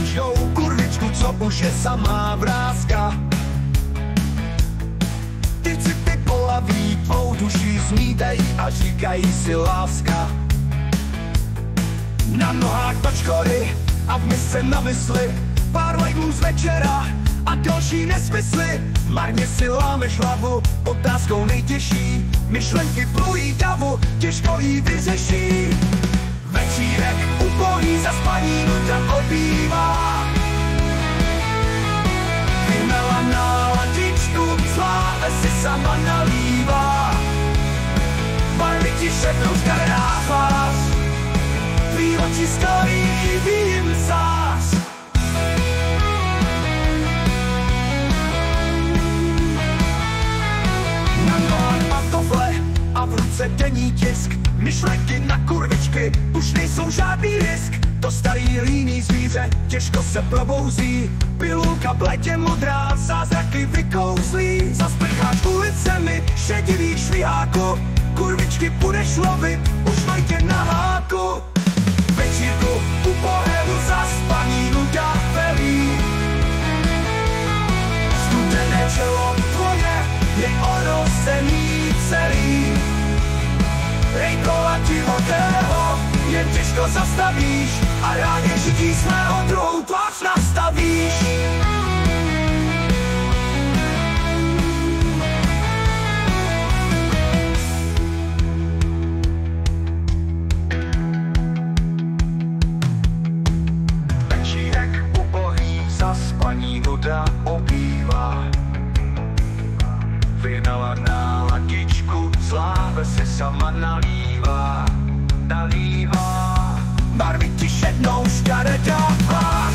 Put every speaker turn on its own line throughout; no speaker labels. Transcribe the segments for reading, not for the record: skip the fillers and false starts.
slušnou kurvičku, co už je samá vrázka. Ty city polaví tvou duši zmítají a říkají si láska. Na nohách točkory a v misce na mysli, pár lajků z večera a další nesmysly. Marně si lámeš hlavu, otázkou nejtěžší, myšlenky plují davu, těžko jí vyřeší. Večírek upojí, zaspaní nuda obývá. Vymela náladičku, sláve si sama nalívá. Barvy ti šepnou škaráfář, tvý oči skalí vím zář. Na nohách pantofle a v ruce denní tisk, myšlenky na kurvičky, už nejsou žádný risk. To starý líný zvíře těžko se probouzí, pilulka bledě modrá, zázraky vykouzlí. Zasprcháš ulicemi šedivých šviháků, kurvičky budeš lovit, už mají tě na háku. Večírku u pohledu zaspaní nuda velí. Studené čelo tvoje je orosený celý. Rejkola divokého jen těžko zastavíš a ráně žití svého druhou tvář nastavíš. Večírek ubohý zaspaní nuda obývá. Vyhnala náladičku, sláve se sama nalívá. Barvy ti šednou škaredá tvář,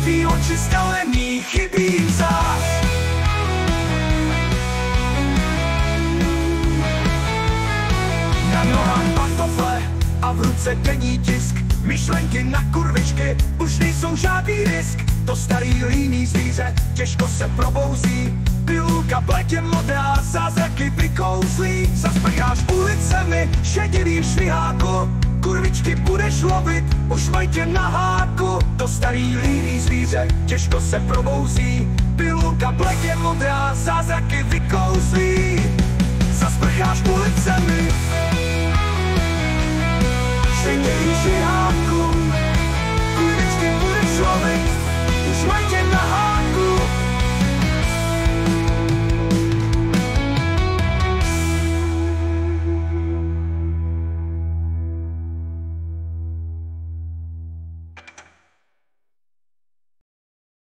tvý oči skalený chybí zář. Na nohách pantofle a v ruce denní tisk, myšlenky na kurvičky, už nejsou žádný risk. To starý líný zvíře těžko se probouzí, pilulka bledě modrá, zázraky vykouzlí. Zasprcháš ulicemi šedivým šviháku, kurvičky budeš lovit, už mají tě na háku. To starý líný zvíře těžko se probouzí, pilulka bledě modrá, zázraky vykouzlí. Zasprcháš ulicemi šedivým šviháku, kurvičky budeš lovit, už mají tě na háku.